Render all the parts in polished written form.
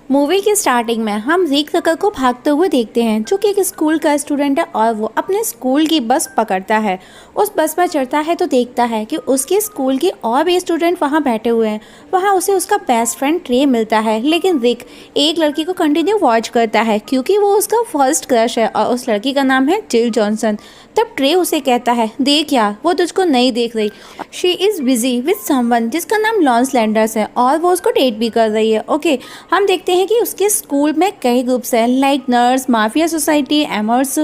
Movie की starting में हम रिक रकर को भागते हुए देखते हैं, जो कि एक स्कूल का स्टूडेंट है और वो अपने स्कूल की बस पकड़ता है। उस बस पर चढ़ता है तो देखता है कि उसके स्कूल के और भी स्टूडेंट वहाँ बैठे हुए हैं। वहाँ उसे उसका बेस्ट फ्रेंड ट्रे मिलता है, लेकिन रिक एक लड़की को कंटिन्यू वॉच करता है क्योंकि वो उसका फर्स्ट क्रश है और उस लड़की का नाम है जिल जॉनसन। तब ट्रे उसे कहता है, देख यार, वो तुझको नहीं देख रही, she is busy with someone जिसका नाम लॉन्स लैंडर्स है और वो उसको डेट भी कर रही है। ओके, हम देखते हैं कि उसके स्कूल में कई ग्रुप्स हैं, लाइक नर्स, माफिया सोसाइटी, एमर्स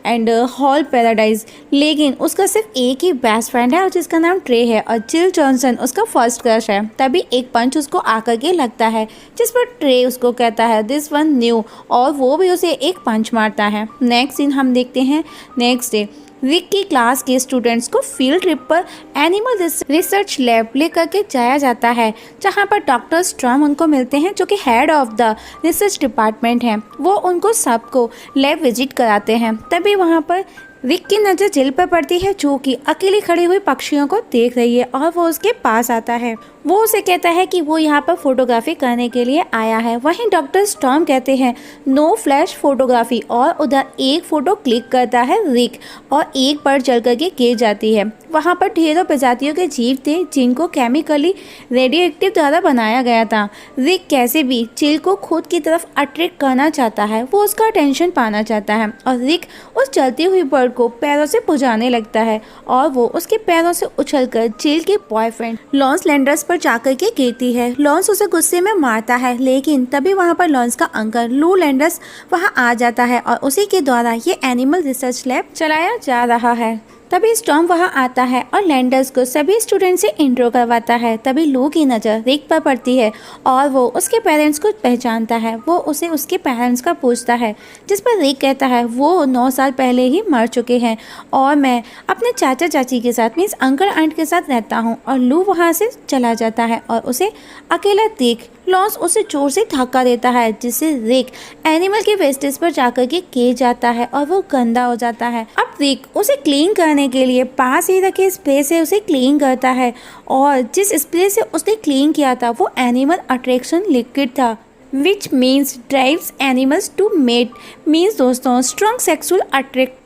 एंड हॉल पैराडाइज, लेकिन उसका सिर्फ एक ही बेस्ट फ्रेंड है और जिसका नाम ट्रे है और जिल जॉनसन उसका फर्स्ट क्रश है। तभी एक पंच उसको आकर के लगता है, जिस पर ट्रे उसको कहता है दिस वन न्यू, और वो भी उसे एक पंच मारता है। नेक्स्ट सीन हम देखते हैं नेक्स्ट डे। रिक की क्लास के स्टूडेंट्स को फील्ड ट्रिप पर एनिमल रिसर्च लैब लेकर के जाया जाता है, जहां पर डॉक्टर स्ट्रॉम उनको मिलते हैं, जो कि head of the research department हैं। वो उनको सबको लैब विजिट कराते हैं। तभी वहां पर रिक की नज़र जिल पर पड़ती है, जो कि अकेली खड़ी हुई पक्षियों को देख रही है और वो उसके पास आता है। वो उसे कहता है कि वो यहाँ पर फोटोग्राफी करने के लिए आया है। वहीं डॉक्टर स्टॉर्म कहते हैं नो फ्लैश फोटोग्राफी, और उधर एक फ़ोटो क्लिक करता है रिक और एक पर चल करके गिर जाती है। वहाँ पर ढेरों प्रजातियों के जीव थे जिनको केमिकली रेडियो एक्टिव द्वारा बनाया गया था। रिक कैसे भी चिल को खुद की तरफ अट्रैक्ट करना चाहता है, वो उसका अटेंशन पाना चाहता है और रिक उस चलती हुई बर्ड को पैरों से पुजाने लगता है और वो उसके पैरों से उछलकर चिल के बॉयफ्रेंड लॉन्स लैंडर्स पर जाकर के गिरती है। लॉन्स उसे गुस्से में मारता है, लेकिन तभी वहाँ पर लॉन्स का अंकल लू लैंडर्स वहाँ आ जाता है और उसी के द्वारा ये एनिमल रिसर्च लैब चलाया जा रहा है। तभी स्टॉर्म वहाँ आता है और लैंडर्स को सभी स्टूडेंट से इंट्रो करवाता है। तभी लू की नज़र रिक पर पड़ती है और वो उसके पेरेंट्स को पहचानता है। वो उसे उसके पेरेंट्स का पूछता है, जिस पर रिक कहता है वो 9 साल पहले ही मर चुके हैं और मैं अपने चाचा चाची के साथ मीन्स अंकल आंट के साथ रहता हूँ। और लू वहाँ से चला जाता है और उसे अकेला देख लॉन्स उसे जोर से धक्का देता है, जिससे रिक एनिमल के वेस्टेज पर जाकर के गिर जाता है और वो गंदा हो जाता है। अब रिक उसे क्लीन करने के लिए पास ही रखे स्प्रे से उसे क्लीन करता है और जिस स्प्रे से उसने क्लीन किया था वो एनिमल अट्रैक्शन लिक्विड था, which means drives animals to mate, means दोस्तों स्ट्रॉन्ग सेक्सुअल अट्रैक्ट।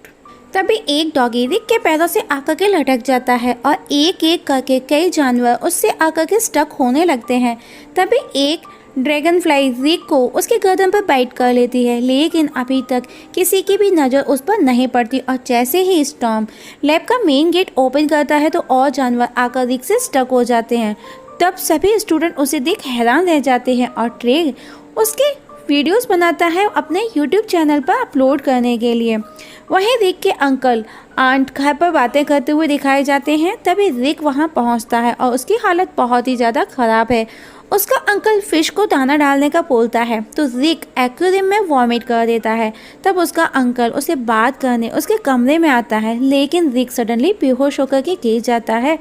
तभी एक डॉगी रिक के पैरों से आकर के लटक जाता है और एक एक करके कई जानवर उससे आकर के स्टक होने लगते हैं। तभी एक ड्रैगन फ्लाई रिक को उसके गर्दन पर बाइट कर लेती है, लेकिन अभी तक किसी की भी नज़र उस पर नहीं पड़ती। और जैसे ही स्टॉर्म लैब का मेन गेट ओपन करता है तो और जानवर आकर रिक से स्टक हो जाते हैं। तब सभी स्टूडेंट उसे देख हैरान रह जाते हैं और ट्रे उसके वीडियोस बनाता है अपने यूट्यूब चैनल पर अपलोड करने के लिए। वहीं रिक के अंकल आंट घर पर बातें करते हुए दिखाए जाते हैं। तभी रिक वहां पहुंचता है और उसकी हालत बहुत ही ज़्यादा ख़राब है। उसका अंकल फिश को दाना डालने का बोलता है तो रिक एक्वेरियम में वॉमिट कर देता है। तब उसका अंकल उसे बात करने उसके कमरे में आता है, लेकिन रिक सडनली बेहोश होकर के गिर जाता है।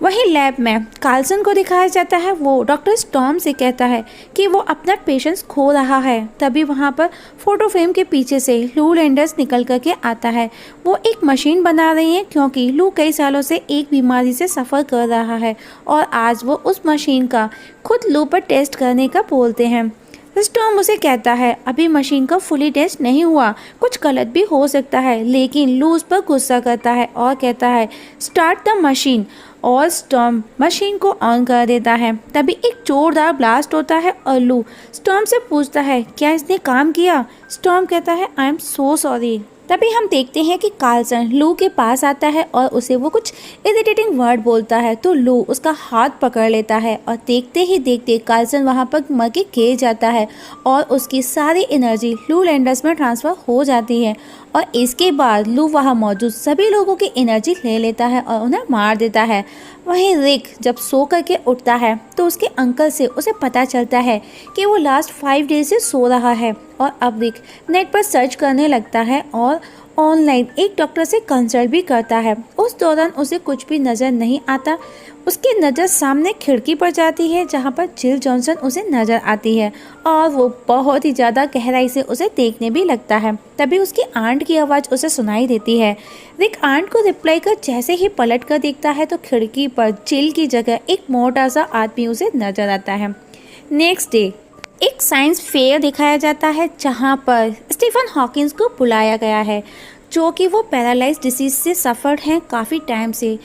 वहीं लैब में कार्लसन को दिखाया जाता है। वो डॉक्टर स्टॉर्म से कहता है कि वो अपना पेशेंस खो रहा है। तभी वहाँ पर फोटो फ्रेम के पीछे से लू लैंडर्स निकल करके आता है। वो एक मशीन बना रही है क्योंकि लू कई सालों से एक बीमारी से सफ़र कर रहा है और आज वो उस मशीन का खुद लू पर टेस्ट करने का बोलते हैं। स्टॉर्म उसे कहता है अभी मशीन का फुली टेस्ट नहीं हुआ, कुछ गलत भी हो सकता है, लेकिन लू उस पर गुस्सा करता है और कहता है स्टार्ट द मशीन, और स्टॉर्म मशीन को ऑन कर देता है। तभी एक जोरदार ब्लास्ट होता है और लू स्टॉर्म से पूछता है क्या इसने काम किया। स्टॉर्म कहता है आई एम सो सॉरी। तभी हम देखते हैं कि कार्लसन लू के पास आता है और उसे वो कुछ इरिटेटिंग वर्ड बोलता है तो लू उसका हाथ पकड़ लेता है और देखते ही देखते कार्लसन वहाँ पर मर के गिर जाता है और उसकी सारी एनर्जी लू लैंडर्स में ट्रांसफ़र हो जाती है। और इसके बाद लू वहाँ मौजूद सभी लोगों की एनर्जी ले लेता है और उन्हें मार देता है। वहीं रिक जब सो करके उठता है तो उसके अंकल से उसे पता चलता है कि वो लास्ट 5 डेज से सो रहा है और अब रिक नेट पर सर्च करने लगता है और ऑनलाइन एक डॉक्टर से कंसल्ट भी करता है। उस दौरान उसे कुछ भी नज़र नहीं आता। उसकी नज़र सामने खिड़की पर जाती है जहाँ पर जिल जॉनसन उसे नज़र आती है और वो बहुत ही ज़्यादा गहराई से उसे देखने भी लगता है। तभी उसकी आंट की आवाज़ उसे सुनाई देती है। रिक आंट को रिप्लाई कर जैसे ही पलट कर देखता है तो खिड़की पर जिल की जगह एक मोटा सा आदमी उसे नज़र आता है। नेक्स्ट डे एक साइंस फेयर दिखाया जाता है जहाँ पर स्टीफन हॉकिंस को बुलाया गया है, जो कि वो पैरालाइज डिसीज से सफ़र हैं काफ़ी टाइम से।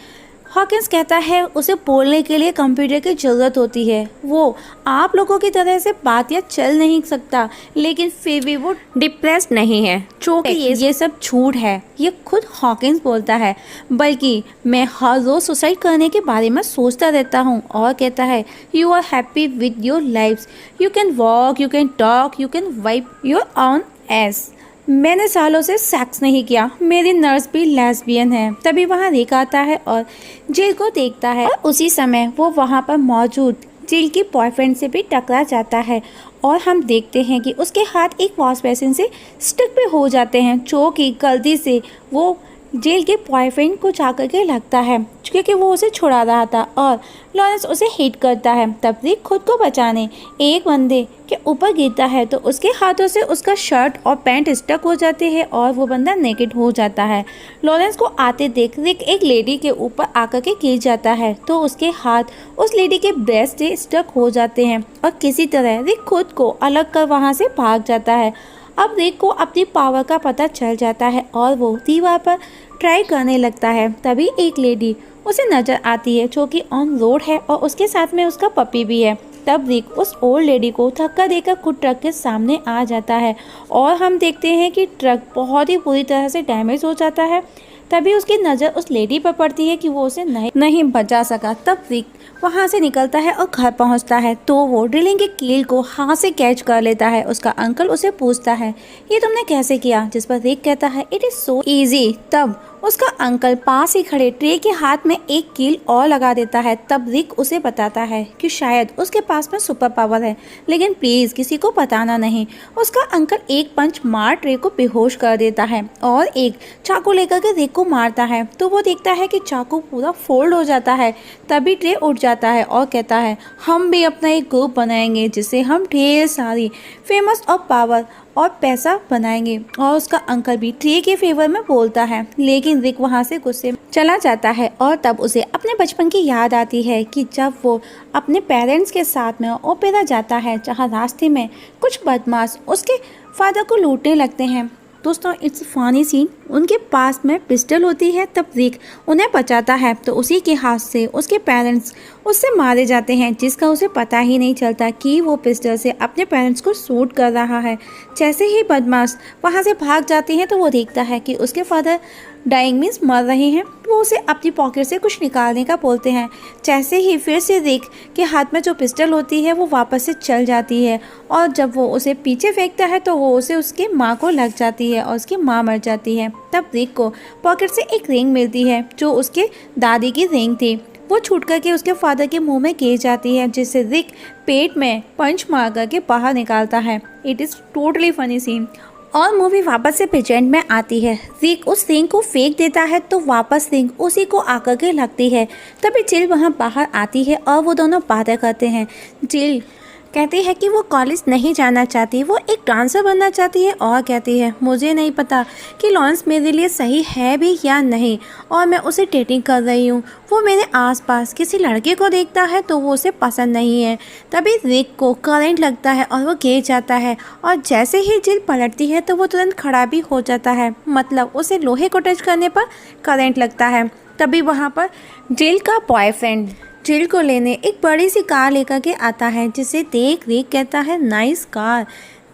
हॉकिंस कहता है उसे बोलने के लिए कंप्यूटर की ज़रूरत होती है, वो आप लोगों की तरह से बात या चल नहीं सकता, लेकिन फिर भी वो डिप्रेस्ड नहीं है, जो कि ये सब झूठ है। ये खुद हॉकिंस बोलता है, बल्कि मैं हर रोज़ सुसाइड करने के बारे में सोचता रहता हूँ। और कहता है you are happy with your life, you can walk, you can talk, you can wipe your own ass. मैंने सालों से सेक्स नहीं किया, मेरी नर्स भी लेस्बियन है। तभी वहाँ रिक आता है और जिल को देखता है, और उसी समय वो वहाँ पर मौजूद जिल के बॉयफ्रेंड से भी टकरा जाता है। और हम देखते हैं कि उसके हाथ एक वॉश बेसिन से स्टिक पे हो जाते हैं, जो कि गलती से वो जेल के बॉयफ्रेंड को जाकर के लगता है, क्योंकि वो उसे छुड़ा रहा था और लॉरेंस उसे हिट करता है। तब रिक खुद को बचाने एक बंदे के ऊपर गिरता है तो उसके हाथों से उसका शर्ट और पैंट स्टक हो जाते हैं और वो बंदा नेकेड हो जाता है। लॉरेंस को आते देख रिक एक लेडी के ऊपर आकर के गिर जाता है तो उसके हाथ उस लेडी के ब्रेस्ट से स्टक हो जाते हैं और किसी तरह रिक खुद को अलग कर वहाँ से भाग जाता है। अब रिक को अपनी पावर का पता चल जाता है और वो दीवार पर ट्राई करने लगता है। तभी एक लेडी उसे नज़र आती है जो कि ऑन रोड है और उसके साथ में उसका पपी भी है। तब रिक उस ओल्ड लेडी को धक्का देकर खुद ट्रक के सामने आ जाता है और हम देखते हैं कि ट्रक बहुत ही बुरी तरह से डैमेज हो जाता है। तभी उसकी नज़र उस लेडी पर पड़ती है कि वो उसे नहीं बचा सका। तब रिक वहाँ से निकलता है और घर पहुँचता है तो वो ड्रिलिंग के कील को हाथ से कैच कर लेता है। उसका अंकल उसे पूछता है ये तुमने कैसे किया, जिस पर रिक कहता है इट इज़ सो ईजी। तब उसका अंकल पास ही खड़े ट्रे के हाथ में एक कील और लगा देता है। तब रिक उसे बताता है कि शायद उसके पास में सुपर पावर है, लेकिन प्लीज़ किसी को बताना नहीं। उसका अंकल एक पंच मार ट्रे को बेहोश कर देता है और एक चाकू लेकर के रिक को मारता है तो वो देखता है कि चाकू पूरा फोल्ड हो जाता है। तभी ट्रे उठ जाता है और कहता है हम भी अपना एक ग्रुप बनाएंगे जिससे हम ढेर सारी फेमस और पावर और पैसा बनाएंगे। और उसका अंकल भी ट्रे के फेवर में बोलता है, लेकिन रिक वहाँ से गुस्से में चला जाता है और तब उसे अपने बचपन की याद आती है कि जब वो अपने पेरेंट्स के साथ में ओपेरा जाता है, जहाँ रास्ते में कुछ बदमाश उसके फादर को लूटने लगते हैं। दोस्तों इट्स फनी सीन, उनके पास में पिस्टल होती है। तब रिक उन्हें बचाता है तो उसी के हाथ से उसके पेरेंट्स उससे मारे जाते हैं, जिसका उसे पता ही नहीं चलता कि वो पिस्टल से अपने पेरेंट्स को शूट कर रहा है। जैसे ही बदमाश वहाँ से भाग जाते हैं तो वो देखता है कि उसके फादर डाइंग मीन्स मर रहे हैं। वो उसे अपनी पॉकेट से कुछ निकालने का बोलते हैं। जैसे ही फिर से रिक के हाथ में जो पिस्टल होती है वो वापस से चल जाती है और जब वो उसे पीछे फेंकता है तो वो उसे उसके माँ को लग जाती है और उसकी माँ मर जाती है। तब रिक को पॉकेट से एक रिंग मिलती है जो उसके दादी की रिंग थी। वो छूट करके उसके फादर के मुंह में गिर जाती है, जिससे रिक पेट में पंच मार करके बाहर निकालता है। It is totally funny scene. और मूवी वापस से प्रेजेंट में आती है। रिक उस रिंग को फेंक देता है तो वापस रिंग उसी को आकर के लगती है। तभी जिल वहाँ बाहर आती है और वो दोनों बातें करते हैं। जिल कहती है कि वो कॉलेज नहीं जाना चाहती, वो एक डांसर बनना चाहती है और कहती है मुझे नहीं पता कि लॉरेंस मेरे लिए सही है भी या नहीं और मैं उसे डेटिंग कर रही हूँ। वो मेरे आसपास किसी लड़के को देखता है तो वो उसे पसंद नहीं है। तभी रिक को करंट लगता है और वो गिर जाता है और जैसे ही जिल पलटती है तो वो तुरंत खड़ा भी हो जाता है, मतलब उसे लोहे को टच करने पर करंट लगता है। तभी वहाँ पर जिल का बॉयफ्रेंड जिल को लेने एक बड़ी सी कार लेकर के आता है, जिसे देख रिक कहता है नाइस कार।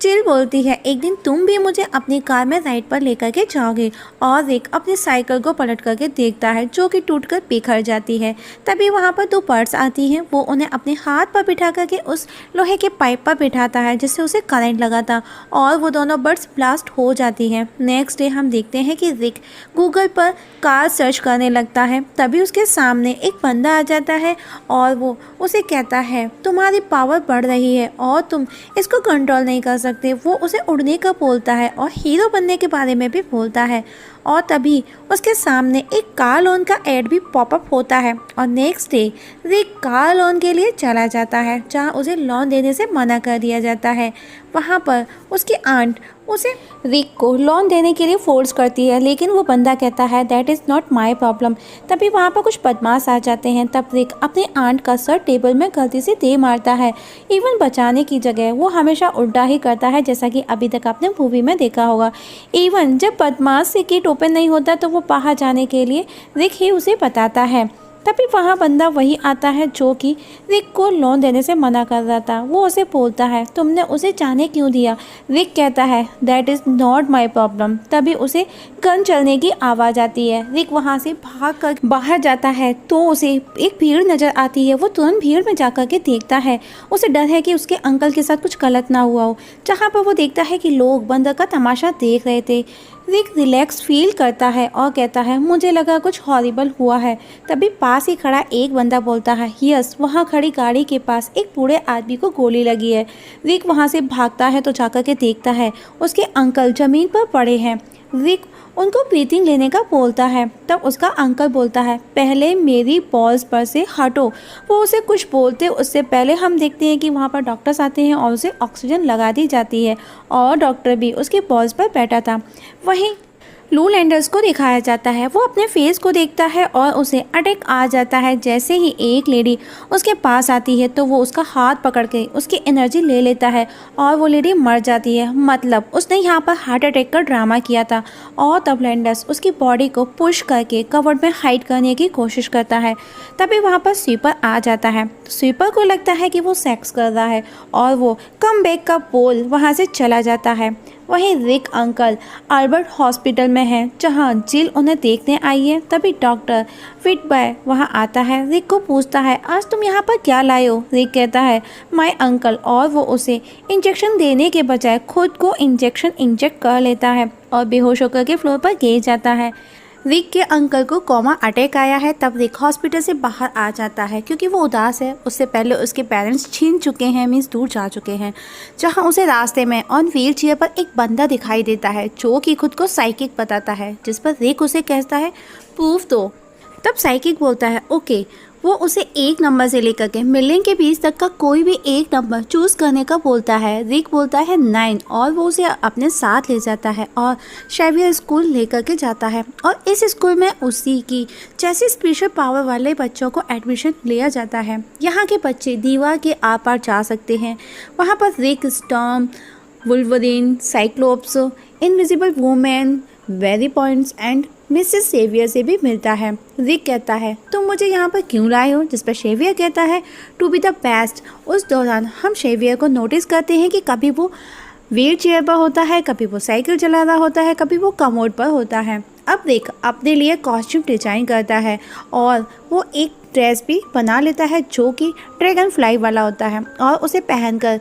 जिल बोलती है एक दिन तुम भी मुझे अपनी कार में राइड पर लेकर के जाओगे। और रिक अपनी साइकिल को पलट करके देखता है जो कि टूटकर बिखर जाती है। तभी वहाँ पर दो बर्ड्स आती हैं, वो उन्हें अपने हाथ पर बिठा करके उस लोहे के पाइप पर बिठाता है जिससे उसे करंट लगा था और वो दोनों बर्ड्स ब्लास्ट हो जाती हैं। नेक्स्ट डे हम देखते हैं कि रिक गूगल पर कार सर्च करने लगता है। तभी उसके सामने एक बंदा आ जाता है और वो उसे कहता है तुम्हारी पावर बढ़ रही है और तुम इसको कंट्रोल नहीं कर सकते। वो उसे उड़ने का बोलता है और हीरो बनने के बारे में भी बोलता है और तभी उसके सामने एक कार लोन का एड भी पॉपअप होता है और नेक्स्ट डे रिक कार लोन के लिए चला जाता है जहाँ उसे लोन देने से मना कर दिया जाता है। वहाँ पर उसकी आंट उसे रिक को लोन देने के लिए फोर्स करती है, लेकिन वो बंदा कहता है that is not my problem. तभी वहाँ पर कुछ बदमाश आ जाते हैं। तब रिक अपने आंट का सर टेबल में गलती से दे मारता है। इवन बचाने की जगह वो हमेशा उल्टा ही करता है, जैसा कि अभी तक आपने मूवी में देखा होगा। इवन जब बदमाश से गेट ओपन नहीं होता तो वो बाहर जाने के लिए रिक ही उसे बताता है। तभी वहाँ बंदा वही आता है जो कि रिक को लोन देने से मना कर रहा था। वो उसे बोलता है तुमने उसे जाने क्यों दिया। रिक कहता है that is not my problem. तभी उसे गन चलने की आवाज़ आती है। रिक वहाँ से भाग कर बाहर जाता है तो उसे एक भीड़ नज़र आती है। वो तुरंत भीड़ में जा कर के देखता है। उसे डर है कि उसके अंकल के साथ कुछ गलत ना हुआ हो। जहाँ पर वो देखता है कि लोग बंदर का तमाशा देख रहे थे। रिक रिलैक्स फील करता है और कहता है मुझे लगा कुछ हॉरिबल हुआ है। तभी पास ही खड़ा एक बंदा बोलता है यस, वहाँ खड़ी गाड़ी के पास एक बूढ़े आदमी को गोली लगी है। रिक वहाँ से भागता है तो जाकर के देखता है उसके अंकल ज़मीन पर पड़े हैं। रिक उनको ब्रीथिंग लेने का बोलता है। तब उसका अंकल बोलता है पहले मेरी पॉल्स पर से हटो। वो उसे कुछ बोलते उससे पहले हम देखते हैं कि वहाँ पर डॉक्टर्स आते हैं और उसे ऑक्सीजन लगा दी जाती है और डॉक्टर भी उसके पॉल्स पर बैठा था। वहीं लू लैंडर्स को दिखाया जाता है। वो अपने फेस को देखता है और उसे अटैक आ जाता है। जैसे ही एक लेडी उसके पास आती है तो वो उसका हाथ पकड़ के उसकी एनर्जी ले लेता है और वो लेडी मर जाती है। मतलब उसने यहाँ पर हार्ट अटैक का ड्रामा किया था। और तब लैंडर्स उसकी बॉडी को पुश करके कवर्ड में हाइड करने की कोशिश करता है। तभी वहाँ पर स्वीपर आ जाता है। स्वीपर को लगता है कि वो सेक्स कर रहा है और वो कम बैक का बोल वहाँ से चला जाता है। वहीं रिक अंकल अल्बर्ट हॉस्पिटल में है जहां जिल उन्हें देखने आई है। तभी डॉक्टर फिटबॉय वहां आता है। रिक को पूछता है आज तुम यहाँ पर क्या लाए हो। रिक कहता है माय अंकल और वो उसे इंजेक्शन देने के बजाय खुद को इंजेक्शन इंजेक्ट कर लेता है और बेहोश होकर के फ्लोर पर गिर जाता है। रिक के अंकल को कोमा अटैक आया है। तब रिक हॉस्पिटल से बाहर आ जाता है क्योंकि वो उदास है। उससे पहले उसके पेरेंट्स छीन चुके हैं, मीन्स दूर जा चुके हैं। जहां उसे रास्ते में ऑन व्हील चेयर पर एक बंदा दिखाई देता है जो कि खुद को साइकिक बताता है, जिस पर रिक उसे कहता है प्रूफ दो। तब साइकिक बोलता है ओके। वो उसे एक नंबर से लेकर के मिलियन के बीच तक का कोई भी एक नंबर चूज करने का बोलता है। रिक बोलता है 9 और वो उसे अपने साथ ले जाता है और शेवियर स्कूल लेकर के जाता है। और इस स्कूल में उसी की जैसे स्पेशल पावर वाले बच्चों को एडमिशन लिया जाता है। यहाँ के बच्चे दीवार के आर पार जा सकते हैं। वहाँ पर Rick Storm, Wolverine, Cyclops, Invisible Woman, very points and Mrs Xavier से भी मिलता है। रिक कहता है तुम मुझे यहाँ पर क्यों लाए हो, जिस पर शेवियर कहता है टू बी द बेस्ट। उस दौरान हम शेवियर को नोटिस करते हैं कि कभी वो व्हील चेयर पर होता है, कभी वो साइकिल चला रहा होता है, कभी वो कमोड पर होता है। अब रिक अपने लिए कॉस्ट्यूम डिजाइन करता है और वो एक ड्रेस भी बना लेता है जो कि ड्रैगन फ्लाई वाला होता है और उसे पहनकर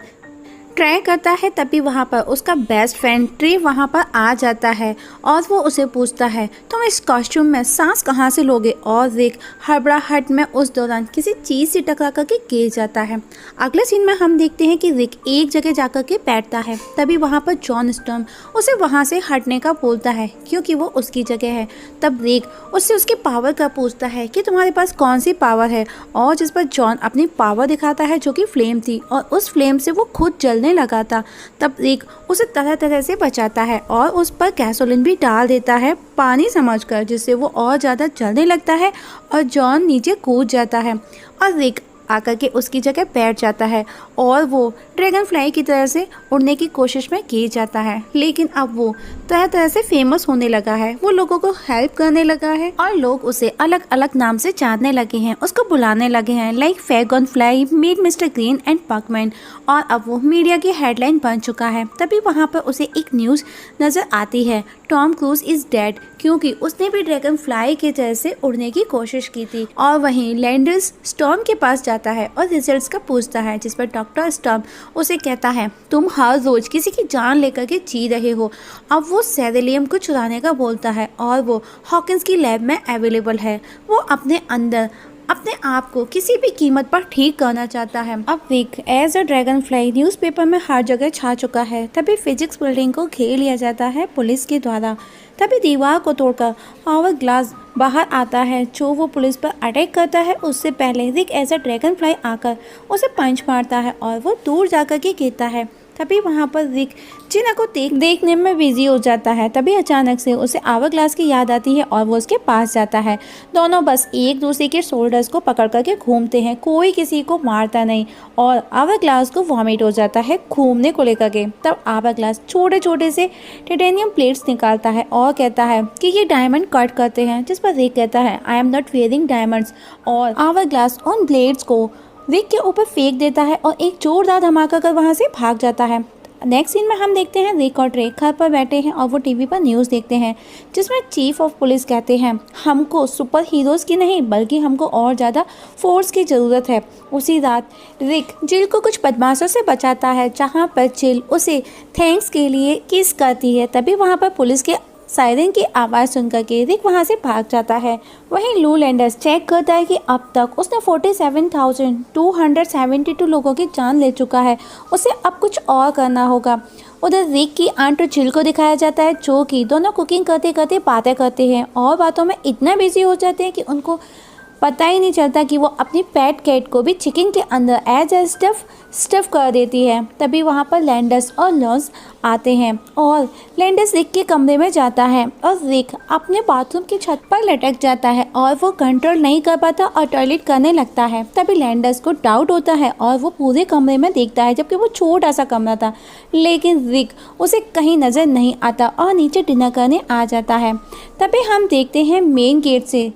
ट्राई करता है। तभी वहाँ पर उसका बेस्ट फ्रेंड ट्री वहाँ पर आ जाता है और वो उसे पूछता है तुम इस कॉस्ट्यूम में सांस कहाँ से लोगे। और रिक हड़बड़ाहट में उस दौरान किसी चीज़ से टकरा करके गिर जाता है। अगले सीन में हम देखते हैं कि रिक एक जगह जाकर के बैठता है। तभी वहाँ पर जॉन स्टॉर्म उसे वहाँ से हटने का बोलता है क्योंकि वो उसकी जगह है। तब रिक उससे उसकी पावर का पूछता है कि तुम्हारे पास कौन सी पावर है, और जिस पर जॉन अपनी पावर दिखाता है जो कि फ्लेम थी और उस फ्लेम से वो खुद जलने लगा था। तब रिक उसे तरह तरह से बचाता है और उस पर गैसोलीन भी डाल देता है पानी समझकर, जिससे वो और ज़्यादा जलने लगता है और जॉन नीचे कूद जाता है और रिक आकर के उसकी जगह बैठ जाता है और वो ड्रैगन फ्लाई की तरह से उड़ने की कोशिश में गिर जाता है। लेकिन अब वो तरह तरह से फेमस होने लगा है, वो लोगों को हेल्प करने लगा है और लोग उसे अलग अलग नाम से जानने लगे हैं, उसको बुलाने लगे हैं लाइक फैगन fly, meet Mister Green and पकमैन। और अब वो मीडिया की हेडलाइन बन चुका है। तभी वहाँ पर उसे एक न्यूज़ नज़र आती है टॉम क्रूज इज़ डेड, क्योंकि उसने भी ड्रैगन फ्लाई की तरह से उड़ने की कोशिश की थी। और वहीं लैंडर्स स्टॉर्म के पास जाता है और रिजल्ट्स का पूछता है, जिस पर डॉक्टर स्टॉर्म उसे कहता है तुम हर रोज किसी की जान लेकर के जी रहे हो। अब वो सेरेलियम को चुराने का बोलता है और वो हॉकिंस की लैब में अवेलेबल है। वो अपने अंदर अपने आप को किसी भी कीमत पर ठीक करना चाहता है। अब Rick as a dragonfly newspaper में हर जगह छा चुका है। तभी फिजिक्स बिल्डिंग को घेर लिया जाता है पुलिस के द्वारा। तभी दीवार को तोड़कर आवर ग्लास बाहर आता है जो वो पुलिस पर अटैक करता है। उससे पहले रिक ऐसा ड्रैगन फ्लाई आकर उसे पंच मारता है और वो दूर जाकर के गिरता है। तभी वहाँ पर रिक जिना को देखने में बिजी हो जाता है। तभी अचानक से उसे आवर ग्लास की याद आती है और वो उसके पास जाता है। दोनों बस एक दूसरे के शोल्डर्स को पकड़ करके घूमते हैं, कोई किसी को मारता नहीं और आवर ग्लास को वॉमिट हो जाता है घूमने को लेकर के। तब आवर ग्लास छोटे छोटे से टाइटेनियम प्लेट्स निकालता है और कहता है कि ये डायमंड कट करते हैं, जिस पर रिक कहता है I am not wearing diamonds, और आवर ग्लास उन ब्लेड्स को रिक के ऊपर फेंक देता है और एक जोरदार धमाका कर वहाँ से भाग जाता है। नेक्स्ट सीन में हम देखते हैं रिक और ड्रेक घर पर बैठे हैं और वो टीवी पर न्यूज़ देखते हैं, जिसमें चीफ ऑफ पुलिस कहते हैं हमको सुपर हीरोज़ की नहीं बल्कि हमको और ज़्यादा फोर्स की ज़रूरत है। उसी रात रिक जिल को कुछ बदमाशों से बचाता है, जहाँ पर जिल उसे थैंक्स के लिए किस करती है। तभी वहाँ पर पुलिस के सायरन की आवाज़ सुनकर के रिक वहाँ से भाग जाता है। वहीं लू लैंडर्स चेक करता है कि अब तक उसने 47,272 लोगों की जान ले चुका है, उसे अब कुछ और करना होगा। उधर रिक की आंट और जिल को दिखाया जाता है, जो कि दोनों कुकिंग करते करते बातें करते हैं और बातों में इतना बिजी हो जाते हैं कि उनको पता ही नहीं चलता कि वो अपनी पेट कैट को भी चिकन के अंदर एज ए स्टफ कर देती है। तभी वहाँ पर लैंडर्स और लॉन्स आते हैं और लैंडर्स रिक के कमरे में जाता है और रिक अपने बाथरूम की छत पर लटक जाता है और वो कंट्रोल नहीं कर पाता और टॉयलेट करने लगता है। तभी लैंडर्स को डाउट होता है और वो पूरे कमरे में देखता है, जबकि वो छोटा सा कमरा था, लेकिन रिक उसे कहीं नज़र नहीं आता और नीचे डिनर करने आ जाता है। तभी हम देखते हैं मेन गेट से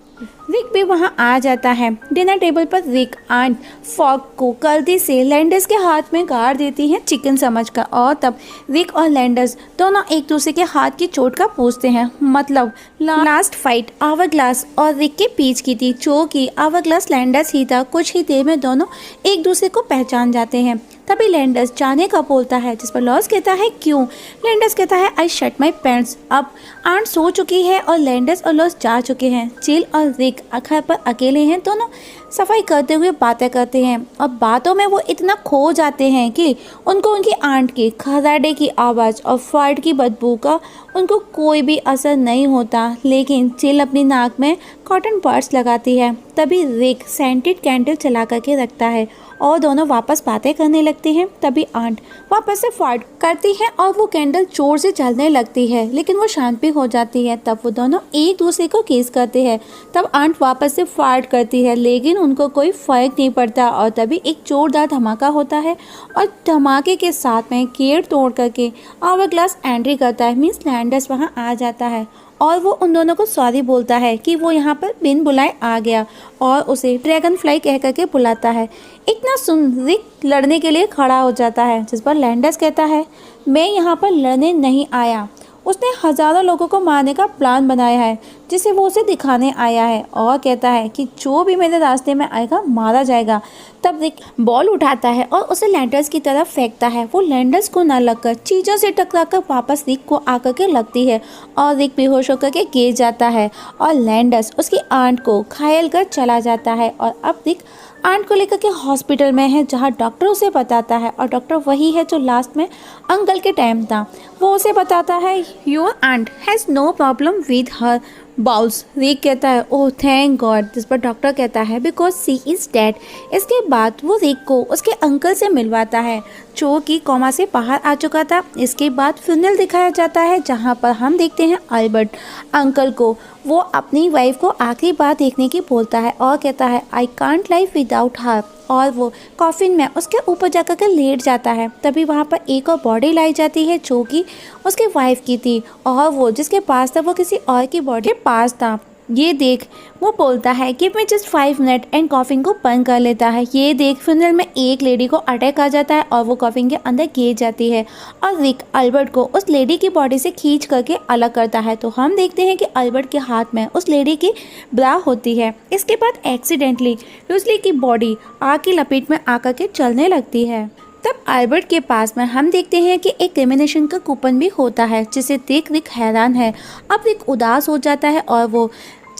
रिक भी वहाँ आ जाता है। डिनर टेबल पर रिक आंट फॉक को गलती से लैंडर्स के हाथ में गाड़ देती है चिकन समझकर, और तब रिक और लैंडर्स दोनों एक दूसरे के हाथ की चोट का पूछते हैं। मतलब लास्ट फाइट आवर ग्लास और रिक के बीच की थी, जो कि आवर ग्लास लैंडर्स ही था। कुछ ही देर में दोनों एक दूसरे को पहचान जाते हैं। तभी लैंडर्स जाने का बोलता है, जिस पर लॉस कहता है क्यों। लैंडर्स कहता है आई शट माई पैंट्स। अब आंट सो चुकी है और लैंडर्स और लॉस जा चुके हैं। जिल और रिक घर पर अकेले हैं। दोनों सफाई करते हुए बातें करते हैं और बातों में वो इतना खो जाते हैं कि उनको उनकी आंट की खर्राटे की आवाज़ और फार्ट की बदबू का उनको कोई भी असर नहीं होता। लेकिन जिल अपनी नाक में कॉटन बड्स लगाती है। तभी रिक सेंटेड कैंडल चला करके रखता है और दोनों वापस बातें करने लगते हैं। तभी आंट वापस से फार्ट करती है और वो कैंडल जोर से जलने लगती है, लेकिन वो शांत भी हो जाती है। तब वो दोनों एक दूसरे को किस करते हैं। तब आंट वापस से फार्ट करती है, लेकिन उनको कोई फर्क नहीं पड़ता और तभी एक जोरदार धमाका होता है और धमाके के साथ में गेट तोड़ करके आवर ग्लास एंट्री करता है। मीन्स लैंडर्स वहाँ आ जाता है और वो उन दोनों को सॉरी बोलता है कि वो यहाँ पर बिन बुलाए आ गया और उसे ड्रैगन फ्लाई कह करके बुलाता है। इतना सुन रिक लड़ने के लिए खड़ा हो जाता है, जिस पर लैंडर्स कहता है मैं यहाँ पर लड़ने नहीं आया, उसने हज़ारों लोगों को मारने का प्लान बनाया है जिसे वो उसे दिखाने आया है, और कहता है कि जो भी मेरे रास्ते में आएगा मारा जाएगा। तब रिक बॉल उठाता है और उसे लैंडर्स की तरफ फेंकता है। वो लैंडर्स को न लगकर चीज़ों से टकराकर वापस रिक को आकर के लगती है और रिक बेहोश होकर के गिर जाता है और लैंडर्स उसकी आंट को घायल कर चला जाता है। और अब रिक आंट को लेकर के हॉस्पिटल में है, जहाँ डॉक्टर उसे बताता है और डॉक्टर वही है जो लास्ट में अंकल के टाइम था। वो उसे बताता है your aunt has no problem with her bowls. Rick कहता है ओह थैंक गॉड, जिस पर डॉक्टर कहता है बिकॉज सी इज़ डेड। इसके बाद वो रिक को उसके अंकल से मिलवाता है, जो कि कोमा से बाहर आ चुका था। इसके बाद फ्यूनरल दिखाया जाता है, जहाँ पर हम देखते हैं अल्बर्ट अंकल को वो अपनी वाइफ को आखिरी बार देखने की बोलता है और कहता है I can't live without her, और वो कॉफिन में उसके ऊपर जाकर के लेट जाता है। तभी वहाँ पर एक और बॉडी लाई जाती है जो कि उसके वाइफ की थी, और वो जिसके पास था वो किसी और की बॉडी के पास था। ये देख वो बोलता है give me just 5 minute and coffin को बंद कर लेता है। ये देख फ्यूनरल में एक लेडी को अटैक आ जाता है और वो कॉफिन के अंदर गिर जाती है और रिक अल्बर्ट को उस लेडी की बॉडी से खींच करके अलग करता है। तो हम देखते हैं कि अल्बर्ट के हाथ में उस लेडी की ब्रा होती है। इसके बाद एक्सीडेंटली लूजली की बॉडी आग की लपेट में आकर के चलने लगती है। तब अल्बर्ट के पास में हम देखते हैं कि एक लेमिनेशन का कूपन भी होता है, जिसे देख रिक हैरान है। अब रिक उदास हो जाता है और वो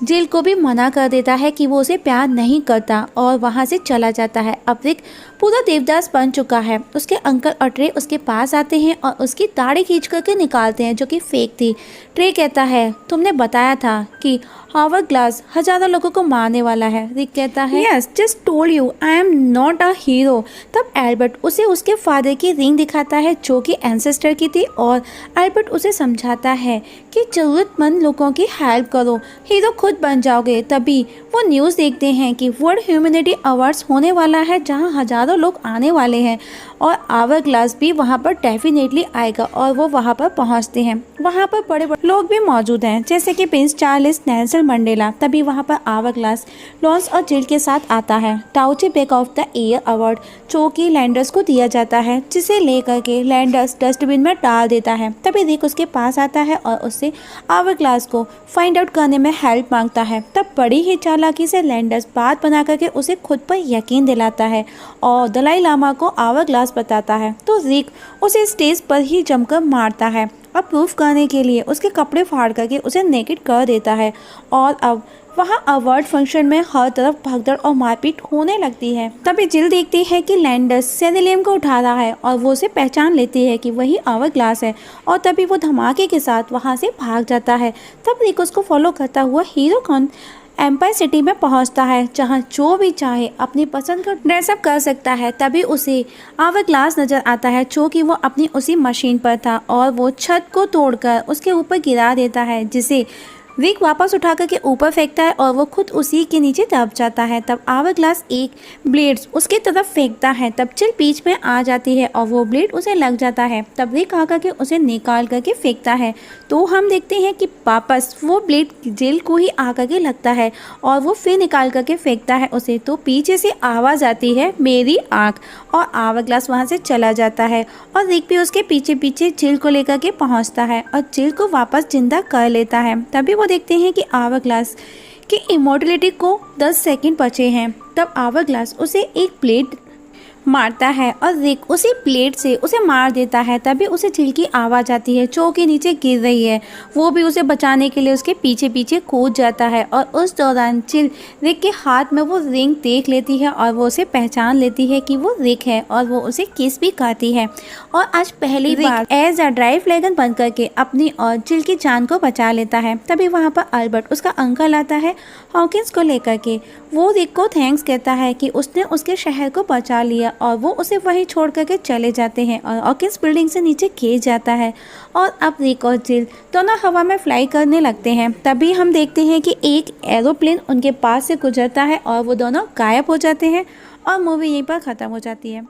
जिल को भी मना कर देता है कि वो उसे प्यार नहीं करता और वहाँ से चला जाता है। अब रिक पूरा देवदास बन चुका है। उसके अंकल और ट्रे उसके पास आते हैं और उसकी दाढ़ी खींच करके निकालते हैं जो कि फेक थी। ट्रे कहता है तुमने बताया था कि हावर ग्लास हजारों लोगों को मारने वाला है। रिक कहता है yes just told you I am not a hero. तब एल्बर्ट उसे उसके फादर की रिंग दिखाता है जो कि एंसेस्टर की थी और एल्बर्ट उसे समझाता है कि जरूरतमंद लोगों की हेल्प करो, हीरो खुद बन जाओगे। तभी वो न्यूज़ देखते हैं कि वर्ल्ड ह्यूमैनिटी अवार्ड्स होने वाला है जहां हजारों लोग आने वाले हैं और आवर ग्लास भी वहां पर डेफिनेटली आएगा और वो वहां पर पहुंचते हैं। वहां पर बड़े बड़े लोग भी मौजूद हैं जैसे कि प्रिंस चार्ल्स, नेल्सन मंडेला। तभी वहां पर आवर ग्लास लॉन्स और जिल के साथ आता है। Touché back of the year award जो कि लैंडर्स को दिया जाता है, जिसे लेकर के लैंडर्स डस्टबिन में डाल देता है। तभी रिक उसके पास आता है और उससे आवर ग्लास को फाइंड आउट करने में हेल्प मांगता है। तब बड़ी ही चालाकी से लैंडर्स बात बना करके उसे खुद पर यकीन दिलाता है और दलाई लामा को आवर ग्लास बताता है। तो रिक उसे स्टेज पर ही जमकर मारता है और प्रूफ करने के लिए उसके कपड़े फाड़ करके उसे नेकेड कर देता है। और अब वहाँ अवार्ड फंक्शन में हर तरफ भगदड़ और मारपीट होने लगती है। तभी जिल देखती है कि लैंडर्स सेनेलियम को उठा रहा है और वो उसे पहचान लेती है कि वही आवर ग्लास है और तभी वो धमाके के साथ वहाँ से भाग जाता है। तब रिक उसको फॉलो करता हुआ हीरो कॉन एम्पायर सिटी में पहुंचता है जहां जो भी चाहे अपनी पसंद का ड्रेसअप कर सकता है। तभी उसे आवर ग्लास नज़र आता है जो कि वो अपनी उसी मशीन पर था और वो छत को तोड़कर उसके ऊपर गिरा देता है, जिसे रिक वापस उठा करके ऊपर फेंकता है और वो खुद उसी के नीचे दब जाता है। तब आवर ग्लास एक ब्लेड्स उसके तरफ फेंकता है। तब जिल बीच में आ जाती है और वो ब्लेड उसे लग जाता है। तब रिक आकर के उसे निकाल करके फेंकता है तो हम देखते हैं कि वापस वो ब्लेड जिल को ही आकर के लगता है और वो फिर निकाल करके फेंकता है उसे। तो पीछे से आवाज़ आती है मेरी आँख और आवर ग्लास वहाँ से चला जाता है और रिक भी उसके पीछे पीछे जिल को लेकर के पहुँचता है और जिल को वापस जिंदा कर लेता है। तभी वो देखते हैं कि आवर ग्लास की इमोर्टलिटी को 10 सेकंड बचे हैं। तब आवर ग्लास उसे एक प्लेट मारता है और रिक उसी प्लेट से उसे मार देता है। तभी उसे जिल की आवाज़ आती है जो कि नीचे गिर रही है। वो भी उसे बचाने के लिए उसके पीछे पीछे कूद जाता है और उस दौरान जिल रिक के हाथ में वो रिंग देख लेती है और वो उसे पहचान लेती है कि वो रिक है और वो उसे किस भी करती है। और आज पहली बार एज अ ड्राइव फ्लैगन बन करके अपनी और जिल की जान को बचा लेता है। तभी वहाँ पर अल्बर्ट उसका अंकल आता है हॉकिंस को लेकर के। वो रिक को थैंक्स कहता है कि उसने उसके शहर को बचा लिया और वो उसे वहीं छोड़ करके चले जाते हैं और हॉकिंस बिल्डिंग से नीचे गिर जाता है। और अब रिक और जिल दोनों हवा में फ्लाई करने लगते हैं। तभी हम देखते हैं कि एक एरोप्लेन उनके पास से गुजरता है और वो दोनों गायब हो जाते हैं और मूवी यहीं पर ख़त्म हो जाती है।